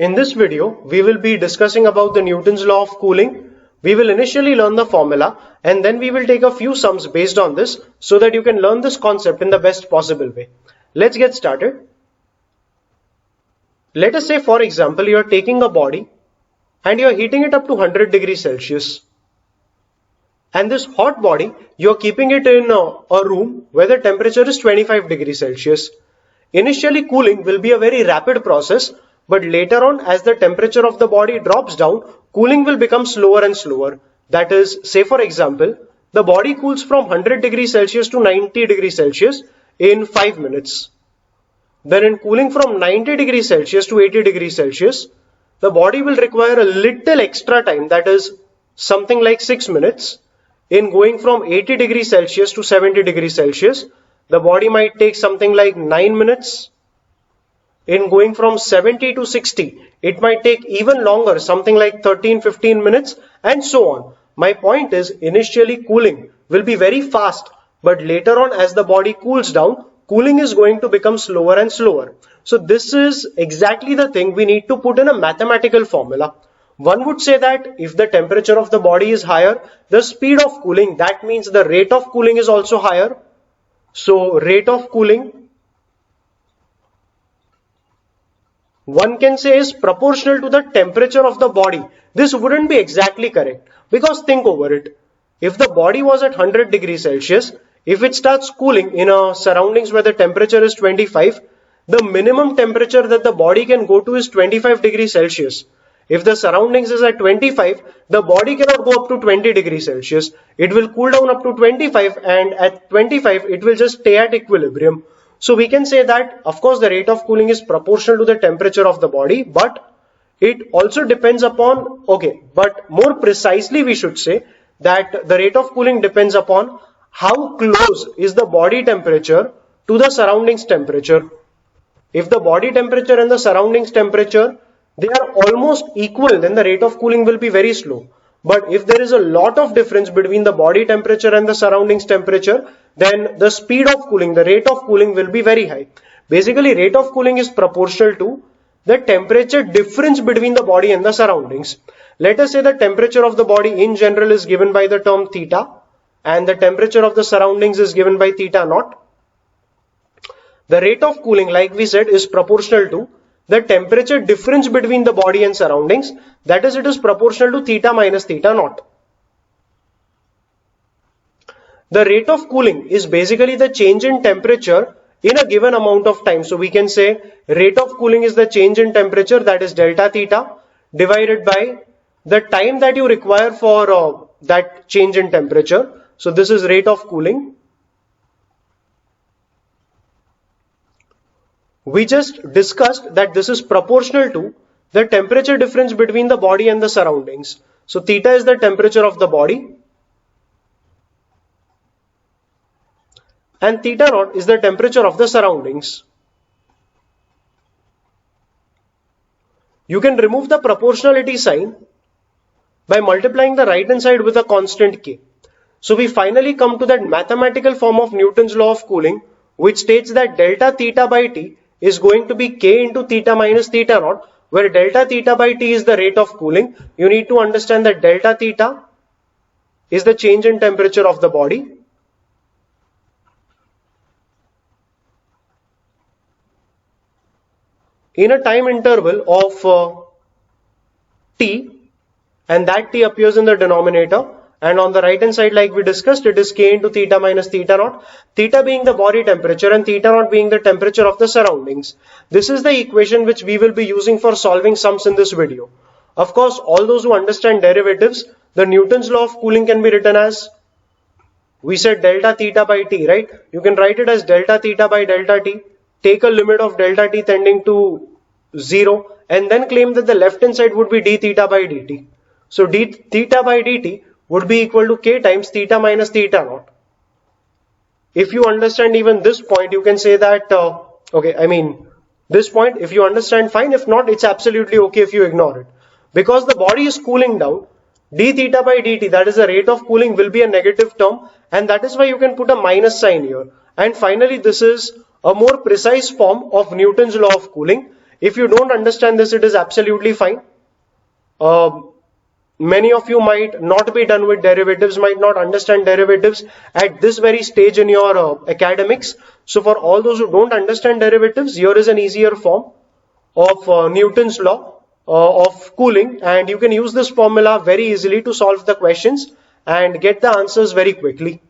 In this video, we will be discussing about the Newton's law of cooling. We will initially learn the formula and then we will take a few sums based on this so that you can learn this concept in the best possible way. Let's get started. Let us say, for example, you are taking a body and you are heating it up to 100 degrees Celsius. And this hot body, you are keeping it in a room where the temperature is 25 degrees Celsius. Initially, cooling will be a very rapid process, but later on, as the temperature of the body drops down, cooling will become slower and slower. That is, say for example, the body cools from 100 degrees Celsius to 90 degrees Celsius in 5 minutes. Then in cooling from 90 degrees Celsius to 80 degrees Celsius, the body will require a little extra time, that is something like 6 minutes. In going from 80 degrees Celsius to 70 degrees Celsius, the body might take something like 9 minutes. In going from 70 to 60, it might take even longer, something like 13-15 minutes, and so on. My point is, initially cooling will be very fast, but later on as the body cools down, cooling is going to become slower and slower. So this is exactly the thing we need to put in a mathematical formula. One would say that if the temperature of the body is higher, the speed of cooling, that means the rate of cooling is also higher. So rate of cooling, one can say, is proportional to the temperature of the body. This wouldn't be exactly correct, because think over it. If the body was at 100 degrees Celsius, if it starts cooling in a surroundings where the temperature is 25, the minimum temperature that the body can go to is 25 degrees Celsius. If the surroundings is at 25, the body cannot go up to 20 degrees Celsius. It will cool down up to 25, and at 25 it will just stay at equilibrium. So we can say that, of course, the rate of cooling is proportional to the temperature of the body, but it also depends upon, but more precisely we should say that the rate of cooling depends upon how close is the body temperature to the surroundings temperature. If the body temperature and the surroundings temperature, they are almost equal, then the rate of cooling will be very slow. But if there is a lot of difference between the body temperature and the surroundings temperature, then the speed of cooling, the rate of cooling will be very high. Basically, rate of cooling is proportional to the temperature difference between the body and the surroundings. Let us say the temperature of the body in general is given by the term theta, and the temperature of the surroundings is given by theta naught. The rate of cooling, like we said, is proportional to the temperature difference between the body and surroundings, that is, it is proportional to theta minus theta naught. The rate of cooling is basically the change in temperature in a given amount of time. So we can say rate of cooling is the change in temperature, that is delta theta, divided by the time that you require for that change in temperature. So this is rate of cooling. We just discussed that this is proportional to the temperature difference between the body and the surroundings. So theta is the temperature of the body, and theta naught is the temperature of the surroundings. You can remove the proportionality sign by multiplying the right hand side with a constant k. So we finally come to that mathematical form of Newton's law of cooling, which states that delta theta by t is going to be k into theta minus theta naught, where delta theta by t is the rate of cooling. You need to understand that delta theta is the change in temperature of the body, in a time interval of t, and that t appears in the denominator, and on the right hand side, like we discussed, it is k into theta minus theta naught, theta being the body temperature and theta naught being the temperature of the surroundings. This is the equation which we will be using for solving sums in this video. Of course, all those who understand derivatives, the Newton's law of cooling can be written as, we said delta theta by t, right? You can write it as delta theta by delta t, take a limit of delta t tending to 0, and then claim that the left hand side would be d theta by dt. So d theta by dt would be equal to k times theta minus theta naught. If you understand even this point, you can say that, this point, if you understand, fine. If not, it's absolutely okay if you ignore it. Because the body is cooling down, d theta by dt, that is the rate of cooling, will be a negative term, and that is why you can put a minus sign here. And finally, this is a more precise form of Newton's law of cooling. If you don't understand this, it is absolutely fine. Many of you might not be done with derivatives, might not understand derivatives at this very stage in your academics. So for all those who don't understand derivatives, here is an easier form of Newton's law of cooling, and you can use this formula very easily to solve the questions and get the answers very quickly.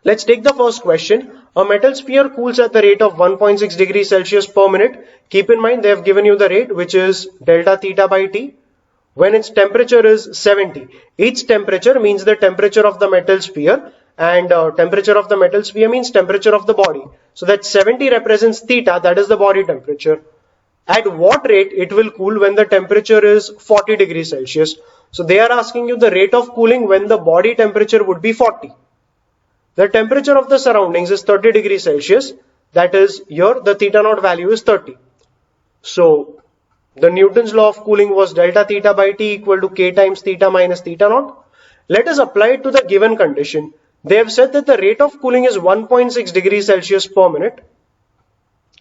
Let's take the first question. A metal sphere cools at the rate of 1.6 degrees Celsius per minute. Keep in mind they have given you the rate, which is delta theta by T, when its temperature is 70. Each temperature means the temperature of the metal sphere, and temperature of the metal sphere means temperature of the body. So that 70 represents theta, that is the body temperature. At what rate it will cool when the temperature is 40 degrees Celsius? So they are asking you the rate of cooling when the body temperature would be 40. The temperature of the surroundings is 30 degrees Celsius. That is, here the theta naught value is 30. So the Newton's law of cooling was delta theta by T equal to K times theta minus theta naught. Let us apply it to the given condition. They have said that the rate of cooling is 1.6 degrees Celsius per minute.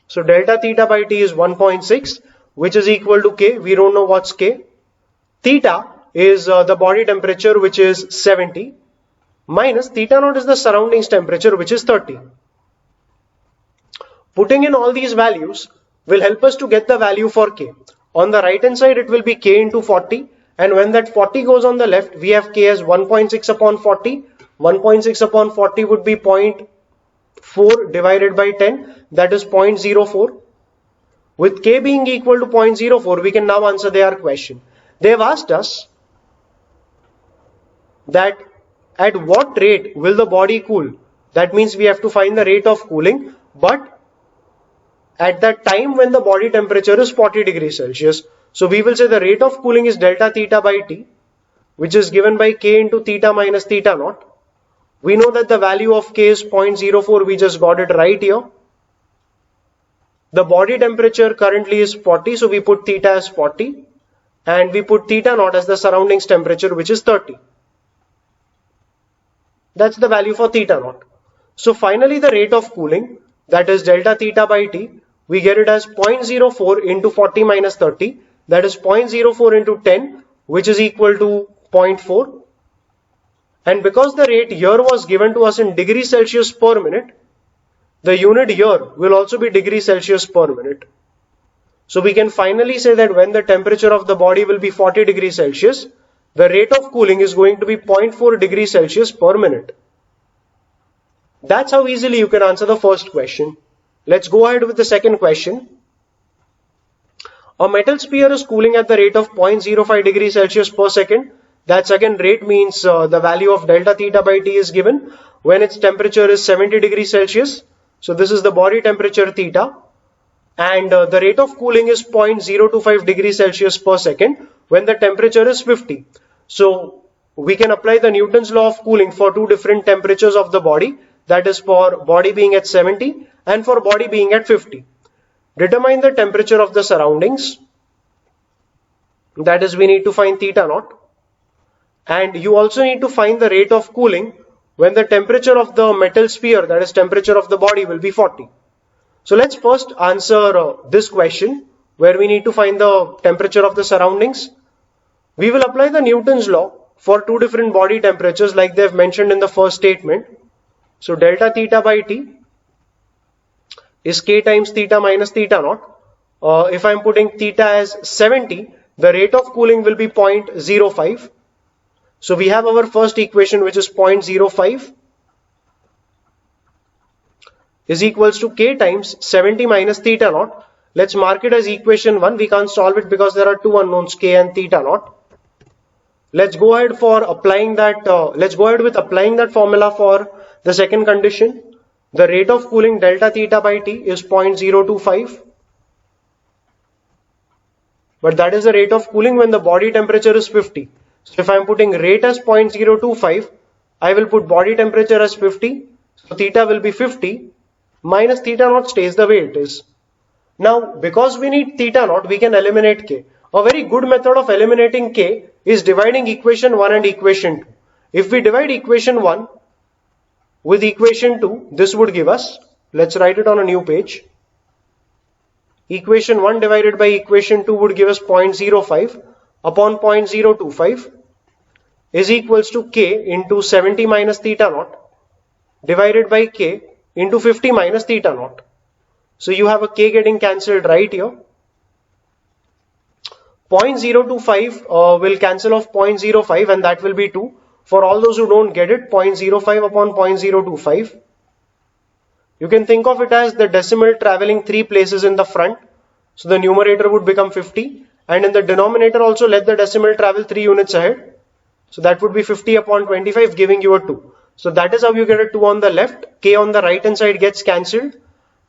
So delta theta by T is 1.6, which is equal to K. We don't know what's K. Theta is the body temperature, which is 70, minus theta naught is the surroundings temperature, which is 30. Putting in all these values will help us to get the value for K. On the right hand side, it will be K into 40, and when that 40 goes on the left, we have K as 1.6 upon 40. 1.6 upon 40 would be 0.4 divided by 10, that is 0.04. With K being equal to 0.04, we can now answer their question. They have asked us that at what rate will the body cool? That means we have to find the rate of cooling, but at that time when the body temperature is 40 degrees Celsius. So we will say the rate of cooling is delta theta by T, which is given by K into theta minus theta naught. We know that the value of K is 0.04, we just got it right here. The body temperature currently is 40, so we put theta as 40, and we put theta naught as the surroundings temperature, which is 30. That's the value for theta naught. So finally the rate of cooling, that is delta theta by T, we get it as 0.04 into 40 minus 30, that is 0.04 into 10, which is equal to 0.4. And because the rate here was given to us in degrees Celsius per minute, the unit here will also be degrees Celsius per minute. So we can finally say that when the temperature of the body will be 40 degrees Celsius, the rate of cooling is going to be 0.4 degrees Celsius per minute. That's how easily you can answer the first question. Let's go ahead with the second question. A metal sphere is cooling at the rate of 0.05 degrees Celsius per second. That's again rate means the value of delta theta by T is given when its temperature is 70 degrees Celsius. So this is the body temperature theta, and the rate of cooling is 0.025 degrees Celsius per second when the temperature is 50. So we can apply the Newton's law of cooling for two different temperatures of the body, that is for body being at 70 and for body being at 50. Determine the temperature of the surroundings, that is we need to find theta naught, and you also need to find the rate of cooling when the temperature of the metal sphere, that is temperature of the body, will be 40. So let's first answer this question where we need to find the temperature of the surroundings. We will apply the Newton's law for two different body temperatures like they have mentioned in the first statement. So delta theta by T is K times theta minus theta naught. If I am putting theta as 70, the rate of cooling will be 0.05. So we have our first equation, which is 0.05 is equals to K times 70 minus theta naught. Let's mark it as equation 1. We can't solve it because there are two unknowns, K and theta naught. Let's go ahead for applying that. Let's go ahead with applying that formula for the second condition. The rate of cooling delta theta by T is 0.025. But that is the rate of cooling when the body temperature is 50. So if I am putting rate as 0.025, I will put body temperature as 50. So theta will be 50 minus theta naught stays the way it is. Now because we need theta naught, we can eliminate K. A very good method of eliminating K is dividing equation 1 and equation 2. If we divide equation 1 with equation 2, this would give us, let's write it on a new page. equation 1 divided by equation 2 would give us 0.05 upon 0.025 is equals to k into 70 minus theta naught divided by k into 50 minus theta naught. So you have a k getting cancelled right here. 0.025 will cancel off 0.05 and that will be 2. For all those who don't get it, 0.05 upon 0.025. You can think of it as the decimal traveling 3 places in the front. So the numerator would become 50 and in the denominator also let the decimal travel 3 units ahead. So that would be 50 upon 25 giving you a 2. So that is how you get a 2 on the left. K on the right hand side gets cancelled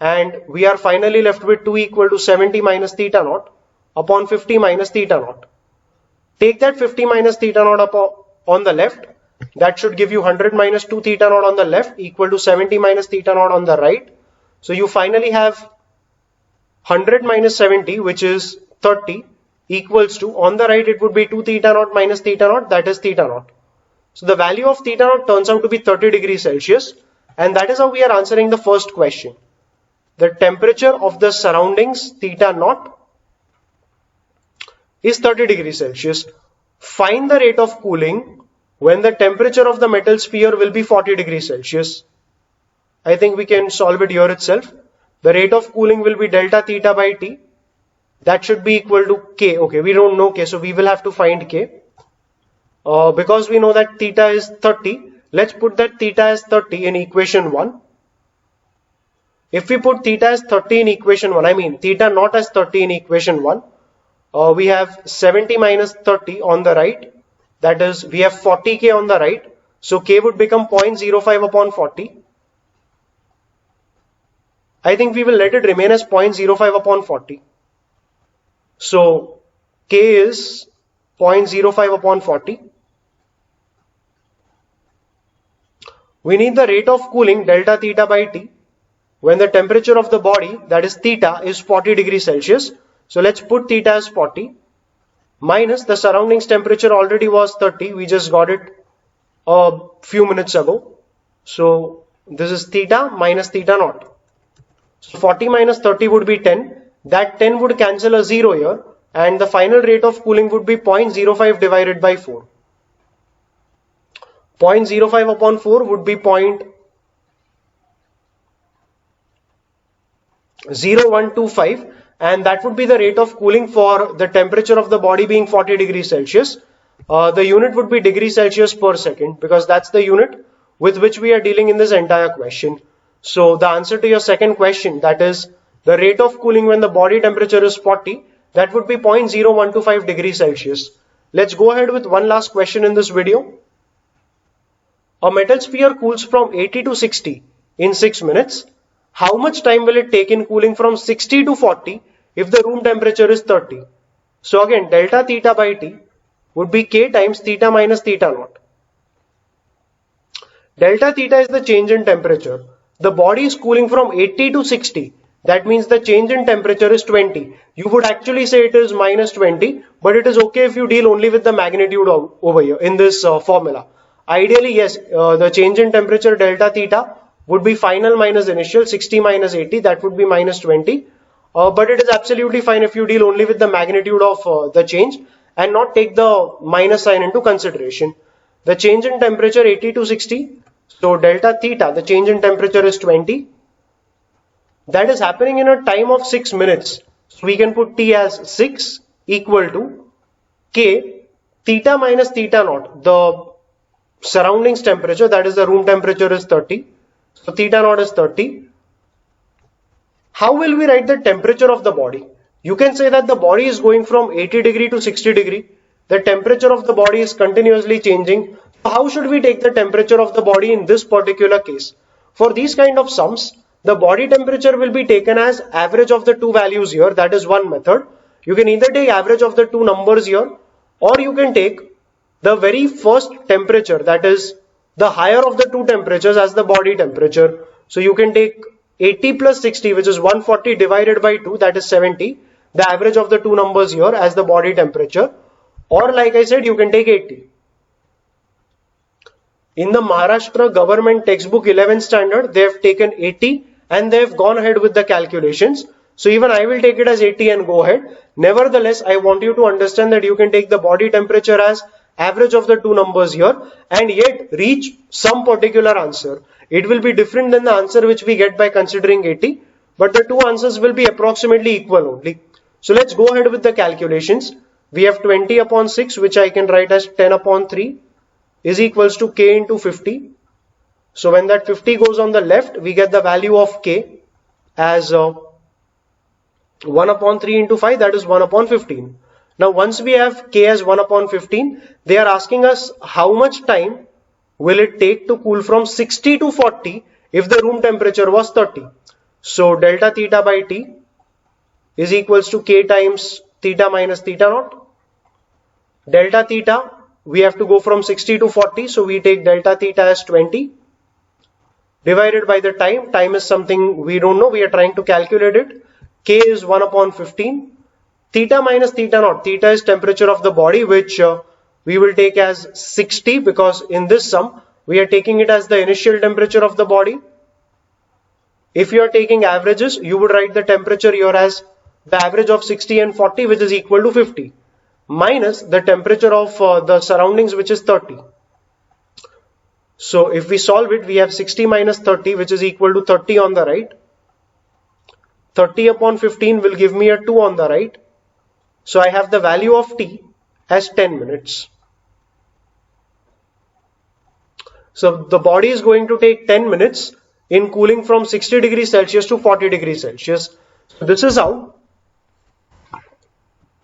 and we are finally left with 2 equal to 70 minus theta naught upon 50 minus theta naught. Take that 50 minus theta naught up on the left. That should give you 100 minus 2 theta naught on the left equal to 70 minus theta naught on the right. So you finally have 100 minus 70 which is 30 equals to, on the right it would be 2 theta naught minus theta naught, that is theta naught. So the value of theta naught turns out to be 30 degrees Celsius and that is how we are answering the first question. The temperature of the surroundings theta naught is 30 degrees Celsius. Find the rate of cooling when the temperature of the metal sphere will be 40 degrees Celsius. I think we can solve it here itself. The rate of cooling will be delta theta by T. That should be equal to K. Okay, we don't know K, so we will have to find K. Because we know that theta is 30, let's put that theta as 30 in equation 1. If we put theta as 30 in equation 1, I mean theta naught as 30 in equation 1, we have 70 minus 30 on the right. That is, we have 40K on the right. So K would become 0.05 upon 40. I think we will let it remain as 0.05 upon 40. So K is 0.05 upon 40. We need the rate of cooling delta theta by T when the temperature of the body, that is theta, is 40 degrees Celsius. So let's put theta as 40 minus the surroundings temperature already was 30. We just got it a few minutes ago. So this is theta minus theta naught. So 40 minus 30 would be 10. That 10 would cancel a 0 here and the final rate of cooling would be 0.05 divided by 4. 0.05 upon 4 would be 0.0125 and that would be the rate of cooling for the temperature of the body being 40 degrees Celsius. The unit would be degrees Celsius per second because that's the unit with which we are dealing in this entire question. So the answer to your second question, that is the rate of cooling when the body temperature is 40, that would be 0.0125 degrees Celsius. Let's go ahead with one last question in this video. A metal sphere cools from 80 to 60 in 6 minutes. How much time will it take in cooling from 60 to 40 if the room temperature is 30? So again, delta theta by T would be K times theta minus theta naught. Delta theta is the change in temperature. The body is cooling from 80 to 60. That means the change in temperature is 20. You would actually say it is minus 20, but it is okay if you deal only with the magnitude over here in this formula. Ideally, yes, the change in temperature delta theta would be final minus initial, 60 minus 80, that would be minus 20. But it is absolutely fine if you deal only with the magnitude of the change and not take the minus sign into consideration. The change in temperature 80 to 60, so delta theta, the change in temperature is 20. That is happening in a time of 6 minutes. So we can put T as 6 equal to K theta minus theta naught. The surroundings temperature, that is the room temperature, is 30. So theta naught is 30. How will we write the temperature of the body? You can say that the body is going from 80 degree to 60 degree. The temperature of the body is continuously changing. How should we take the temperature of the body in this particular case? For these kind of sums, the body temperature will be taken as average of the two values here. That is one method. You can either take average of the two numbers here, or you can take the very first temperature, that is the higher of the two temperatures, as the body temperature. So you can take 80 plus 60, which is 140, divided by 2, that is 70, the average of the two numbers here as the body temperature. Or like I said, you can take 80. In the Maharashtra government textbook 11th standard, they have taken 80 and they have gone ahead with the calculations. So even I will take it as 80 and go ahead. Nevertheless, I want you to understand that you can take the body temperature as average of the two numbers here and yet reach some particular answer. It will be different than the answer which we get by considering 80, but the two answers will be approximately equal only. So let's go ahead with the calculations. We have 20 upon 6, which I can write as 10 upon 3 is equals to k into 50. So when that 50 goes on the left, we get the value of k as 1 upon 3 into 5, that is 1 upon 15. Now once we have k as 1 upon 15, they are asking us how much time will it take to cool from 60 to 40 if the room temperature was 30. So delta theta by T is equals to k times theta minus theta naught. Delta theta, we have to go from 60 to 40, so we take delta theta as 20 divided by the time. Time is something we don't know, we are trying to calculate it. K is 1 upon 15. Theta minus theta naught, theta is temperature of the body, which we will take as 60 because in this sum we are taking it as the initial temperature of the body. If you are taking averages, you would write the temperature here as the average of 60 and 40, which is equal to 50, minus the temperature of the surroundings, which is 30. So if we solve it, we have 60 minus 30, which is equal to 30 on the right. 30 upon 15 will give me a 2 on the right. So I have the value of T as 10 minutes. So the body is going to take 10 minutes in cooling from 60 degrees Celsius to 40 degrees Celsius. So this is how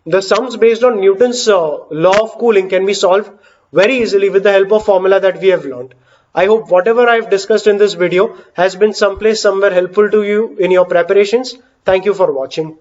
the sums based on Newton's law of cooling can be solved very easily with the help of formula that we have learned. I hope whatever I have discussed in this video has been someplace somewhere helpful to you in your preparations. Thank you for watching.